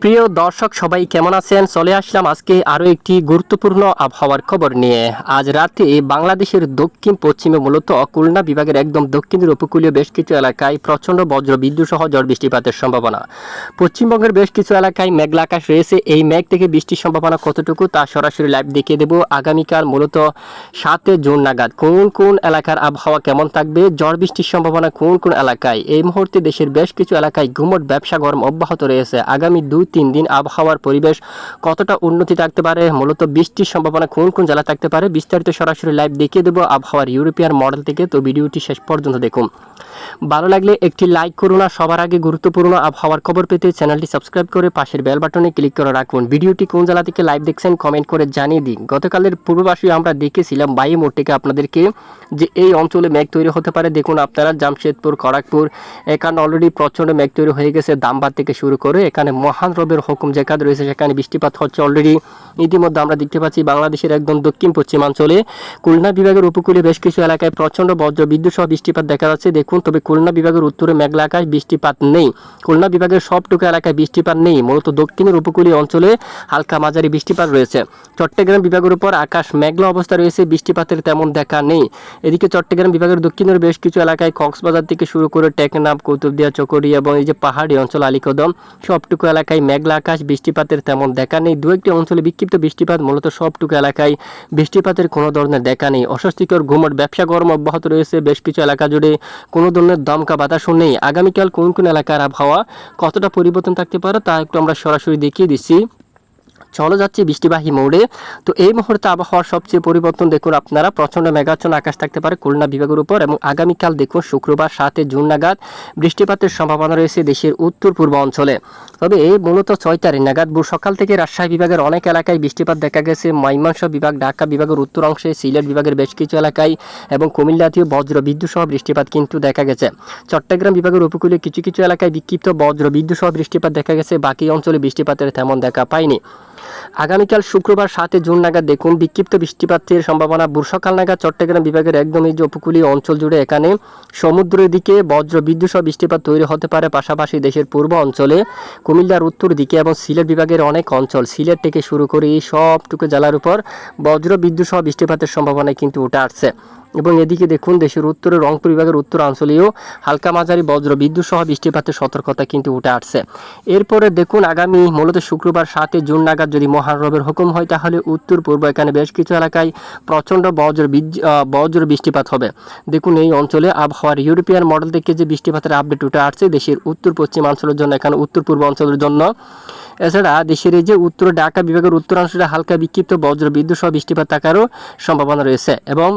প্রিয় দর্শক সবাই কেমন আছেন? চলে আসলাম আজকে আরও একটি গুরুত্বপূর্ণ আবহাওয়ার খবর নিয়ে। আজ রাতে বাংলাদেশের দক্ষিণ পশ্চিমে মূলত খুলনা বিভাগের একদম দক্ষিণের উপকূলীয় বেশ কিছু এলাকায় প্রচণ্ড বজ্র বিদ্যুৎ সহ ঝড় বৃষ্টিপাতের সম্ভাবনা। পশ্চিমবঙ্গের বেশ কিছু এলাকায় মেঘলা আকাশ রয়েছে। এই মেঘ থেকে বৃষ্টির সম্ভাবনা কতটুকু তা সরাসরি লাইভ দেখিয়ে দেবো। আগামীকাল মূলত 7 জুন নাগাদ কোন কোন এলাকার আবহাওয়া কেমন থাকবে, ঝড় বৃষ্টির সম্ভাবনা কোন কোন এলাকায়। এই মুহূর্তে দেশের বেশ কিছু এলাকায় গুমট ব্যবসা গরম অব্যাহত রয়েছে। আগামী 2-3 দিন আবহাওয়ার পরিবেশ কতটা উন্নতি থাকতে পারে, মূলত বৃষ্টির সম্ভাবনা কোন কোন জেলা থাকতে পারে, বিস্তারিত সরাসরি লাইভ দেখিয়ে দেবো আবহাওয়ার ইউরোপিয়ান মডেল থেকে। তো ভিডিওটি শেষ পর্যন্ত দেখুন। ভালো লাগলে একটি লাইক করুন। আর সবার আগে গুরুত্বপূর্ণ আবহাওয়ার খবর পেতে চ্যানেলটি সাবস্ক্রাইব করে পাশের বেল বাটনে ক্লিক করে রাখুন। ভিডিওটি কোন জেলা থেকে লাইভ দেখছেন কমেন্ট করে জানিয়ে দিন। গতকালের পূর্বাভাসে আমরা দেখেছিলাম 22 মোড় থেকে আপনাদেরকে যে এই অঞ্চলে মেঘ তৈরি হতে পারে। দেখুন আপনারা জামশেদপুর, খড়গপুর এখানে অলরেডি প্রচণ্ড মেঘ তৈরি হয়ে গেছে। দামবাদ থেকে শুরু করে এখানে মহান রবের হুকুম যেখানে রয়েছে সেখানে বৃষ্টিপাত হচ্ছে অলরেডি। ইতিমধ্যে আমরা দেখতে পাচ্ছি বাংলাদেশের একদম দক্ষিণ পশ্চিমাঞ্চলে খুলনা বিভাগের উপকূলে বেশ কিছু এলাকায় প্রচণ্ড বজ্র বিদ্যুৎ সহ বৃষ্টিপাত দেখা যাচ্ছে। দেখুন, তবে খুলনা বিভাগের উত্তরে মেঘলা আকাশ, বৃষ্টিপাত নেই। খুলনা বিভাগের সবটুকু এলাকায় বৃষ্টিপাত নেই, মূলত দক্ষিণের উপকূলীয় অঞ্চলে হালকা মাঝারি বৃষ্টিপাত রয়েছে। চট্টগ্রাম বিভাগের উপর আকাশ মেঘলা অবস্থা রয়েছে, বৃষ্টিপাতের তেমন দেখা নেই। এদিকে চট্টগ্রাম বিভাগের দক্ষিণের বেশ কিছু এলাকায় কক্সবাজার থেকে শুরু করে টেকনাফ, কুতুবদিয়া, চকরিয়া এবং এই যে পাহাড়ি অঞ্চল আলীকদম সবটুকু এলাকায় মেঘলা আকাশ, বৃষ্টিপাতের তেমন দেখা নেই। দু একটি অঞ্চলে বিক্ষিপ্ত বৃষ্টিপাত, মূলত সবটুকু এলাকায় বৃষ্টিপাতের কোনো ধরনের দেখা নেই। অস্বস্তিকর গুমট ব্যবসা গরম অব্যাহত রয়েছে বেশ কিছু এলাকা জুড়ে, কোনো ধরনের দমকা বাতাসও নেই। আগামীকাল কোন কোন এলাকার আবহাওয়া কতটা পরিবর্তন থাকতে পারে তা একটু আমরা সরাসরি দেখিয়ে দিচ্ছি। চলে যাচ্ছে বৃষ্টিবাহী মোড়ে। তো এই মুহূর্তে আবহাওয়ার সবচেয়ে পরিবর্তন দেখুন আপনারা, প্রচণ্ড মেঘাচ্ছন্ন আকাশ থাকতে পারে খুলনা বিভাগের উপর। এবং আগামীকাল দেখুন শুক্রবার 7 জুন নাগাদ বৃষ্টিপাতের সম্ভাবনা রয়েছে দেশের উত্তর পূর্ব অঞ্চলে। তবে এই মূলত 6 তারিখ নাগাদ সকাল থেকে রাজশাহী বিভাগের অনেক এলাকায় বৃষ্টিপাত দেখা গেছে। ময়মনসিংহ বিভাগ, ঢাকা বিভাগের উত্তর অংশে, সিলেট বিভাগের বেশ কিছু এলাকায় এবং কুমিল্লাতেও বজ্র বিদ্যুৎ সহ বৃষ্টিপাত কিন্তু দেখা গেছে। চট্টগ্রাম বিভাগের উপকূলে কিছু কিছু এলাকায় বিক্ষিপ্ত বজ্র বিদ্যুৎ সহ বৃষ্টিপাত দেখা গেছে, বাকি অঞ্চলে বৃষ্টিপাতের তেমন দেখা পায়নি। আগামীকাল শুক্রবার 7 জুন নাগাদ দেখুন বিক্ষিপ্ত বৃষ্টিপাতের সম্ভাবনা সকাল নাগাদ চট্টগ্রাম বিভাগের একদম এই যে উপকূলীয় অঞ্চল জুড়ে এখানে সমুদ্রের দিকে বজ্র বিদ্যুৎ সহ বৃষ্টিপাত তৈরি হতে পারে। পাশাপাশি দেশের পূর্ব অঞ্চলে, কুমিল্লার উত্তর দিকে এবং সিলেট বিভাগের অনেক অঞ্চল, সিলেট থেকে শুরু করে এই সবটুকু জেলার উপর বজ্র বিদ্যুৎ সহ বৃষ্টিপাতের সম্ভাবনা কিন্তু উঠে আসছে। এবং এদিকে দেখুন দেশের উত্তরে রংপুর বিভাগের উত্তরাঞ্চলেও হালকা মাঝারি বজ্র বিদ্যুৎ সহ বৃষ্টিপাতের সতর্কতা কিন্তু উঠে আসছে। এরপরে দেখুন আগামী মূলত শুক্রবার 7 জুন নাগাদ যদি মহান রবের হুকুম হয় তাহলে উত্তর পূর্ব এখানে বেশ কিছু এলাকায় প্রচণ্ড বজ্র বৃষ্টিপাত হবে। দেখুন এই অঞ্চলে আবহাওয়ার ইউরোপিয়ান মডেল থেকে যে বৃষ্টিপাতের আপডেট উঠে আসছে দেশের উত্তর পশ্চিমাঞ্চলের জন্য, এখানে উত্তর পূর্ব অঞ্চলের জন্য। এছাড়া দেশের এই যে উত্তর ঢাকা বিভাগের উত্তরাংশে হালকা বিক্ষিপ্ত বজ্র বিদ্যুৎ সহ বৃষ্টিপাত থাকারও সম্ভাবনা রয়েছে। এবং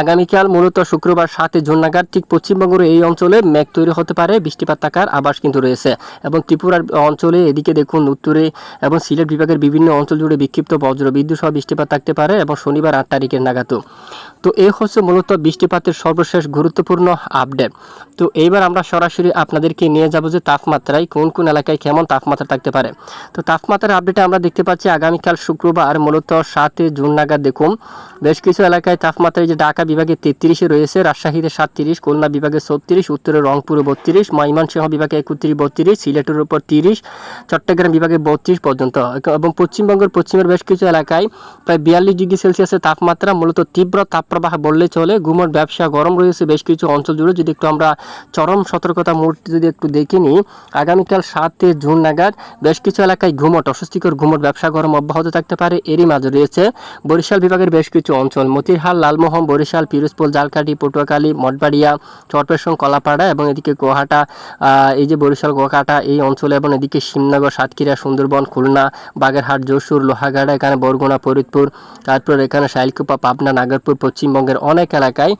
আগামীকাল মূলত শুক্রবার 7 জুন নাগাদ ঠিক পশ্চিমবঙ্গের এই অঞ্চলে মেঘ তৈরি হতে পারে, বৃষ্টিপাত থাকার আভাস কিন্তু রয়েছে। এবং ত্রিপুরার অঞ্চলে এদিকে দেখুন উত্তরে এবং সিলেট বিভাগের বিভিন্ন অঞ্চল জুড়ে বিক্ষিপ্ত বজ্র বিদ্যুৎ সহ বৃষ্টিপাত থাকতে পারে এবং শনিবার 8 তারিখের নাগাদও। তো এই হচ্ছে মূলত বৃষ্টিপাতের সর্বশেষ গুরুত্বপূর্ণ আপডেট। তো এইবার আমরা সরাসরি আপনাদেরকে নিয়ে যাব যে তাপমাত্রায় কোন কোন এলাকায় কেমন তাপমাত্রা থাকতে পারে। তো তাপমাত্রার আপডেটে আমরা দেখতে পাচ্ছি আগামীকাল শুক্রবার মূলত 7 জুন নাগাদ দেখুন বেশ কিছু এলাকায় তাপমাত্রায় যে ঢাকা বিভাগে 33 রয়েছে, রাজশাহীতে 37, খুলনা বিভাগে 36, উত্তরে রংপুরে 32, ময়মনসিংহ বিভাগে 31, 32, সিলেটের উপর 30, চট্টগ্রাম বিভাগে 32 পর্যন্ত। এবং পশ্চিমবঙ্গের পশ্চিমের বেশ কিছু এলাকায় প্রায় 42 ডিগ্রি সেলসিয়াসের তাপমাত্রা, মূলত তীব্র তাপপ্রবাহ বললে চলে। গুমট ব্যবসা গরম রয়েছে বেশ কিছু অঞ্চল জুড়ে। যদি একটু আমরা চরম সতর্কতা মুহূর্তে যদি একটু দেখে নিই, আগামীকাল 7 জুন নাগাদ বেশ কিছু এলাকায় অস্বস্তিকর গুমট ব্যবসা গরম অব্যাহত থাকতে পারে। এরই মাঝে রয়েছে বরিশাল বিভাগের বেশ কিছু অঞ্চল, মতিরহাল, লালমোহন, বরিশাল, পিরোজপুর, জালকাঠি, পটুয়াখালী, মঠবাড়িয়া, চরপেশন, কলাপাড়া এবং এদিকে গোহাটা, এই যে বরিশাল গোহাটা এই অঞ্চলে, এবং এদিকে শিবনগর, সাতক্ষীরা, সুন্দরবন, খুলনা, বাগেরহাট, যশোর, লোহাগাড়া, এখানে বরগুনা, ফরিদপুর, তারপর এখানে শাইলকুপা, পাবনা, নাগরপুর, পশ্চিমবঙ্গের অনেক এলাকায়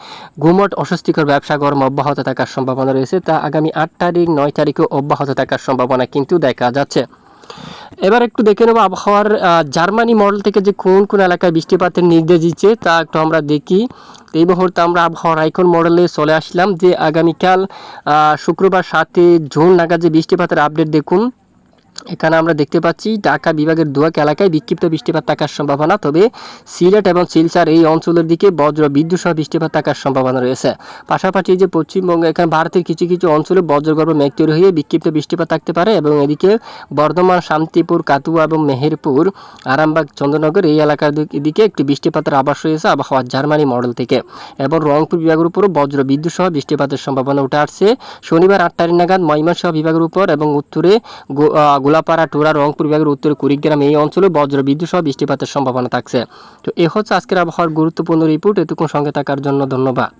গুমট অস্বস্তিকর ব্যবসা গরম অব্যাহত থাকার সম্ভাবনা রয়েছে। তা আগামী 8 তারিখ 9 তারিখেও অব্যাহত থাকার সম্ভাবনা কিন্তু দেখা যাচ্ছে। এবার একটু দেখে নেব আবহাওয়ার জার্মানি মডেল থেকে যে কোন কোন এলাকায় বৃষ্টিপাতের নির্দেশ দিচ্ছে তা একটু আমরা দেখি। এই মুহূর্তে আমরা আবহাওয়ার আইকন মডেলে চলে আসলাম যে আগামীকাল শুক্রবার 7 জুন নাগাদ যে বৃষ্টিপাতের আপডেট দেখুন। এখানে আমরা দেখতে পাচ্ছি ঢাকা বিভাগের দুয়াক এলাকায় বিক্ষিপ্ত বৃষ্টিপাত থাকার সম্ভাবনা, তবে সিলেট এবং শিলচর এই অঞ্চলের দিকে বজ্র বিদ্যুৎ সহ বৃষ্টিপাত থাকার সম্ভাবনা রয়েছে। পাশাপাশি যে পশ্চিমবঙ্গে এখানে ভারতের কিছু কিছু অঞ্চলে বজ্রগর্ভ মেঘ তৈরি হয়ে বিক্ষিপ্ত বৃষ্টিপাত থাকতে পারে এবং এদিকে বর্ধমান, শান্তিপুর, কাতুয়া এবং মেহেরপুর, আরামবাগ, চন্দ্রনগর এই এলাকার দিকে একটি বৃষ্টিপাতের আভাস রয়েছে আবহাওয়ার জার্মানি মডেল থেকে। এবং রংপুর বিভাগের উপরও বজ্র বিদ্যুৎ সহ বৃষ্টিপাতের সম্ভাবনা উঠে আসছে শনিবার 8 তারিখ নাগাদ ময়মনসিংহ বিভাগের উপর এবং উত্তরে গোলাপাড়া, টোরা, রংপুর বিভাগের উত্তরে কুড়িগ্রাম এই অঞ্চলে বজ্র বিদ্যুৎ সহ বৃষ্টিপাতের সম্ভাবনা থাকছে। তো এ হচ্ছে আজকের আবহাওয়ার গুরুত্বপূর্ণ রিপোর্ট। এতক্ষণ সঙ্গে থাকার জন্য ধন্যবাদ।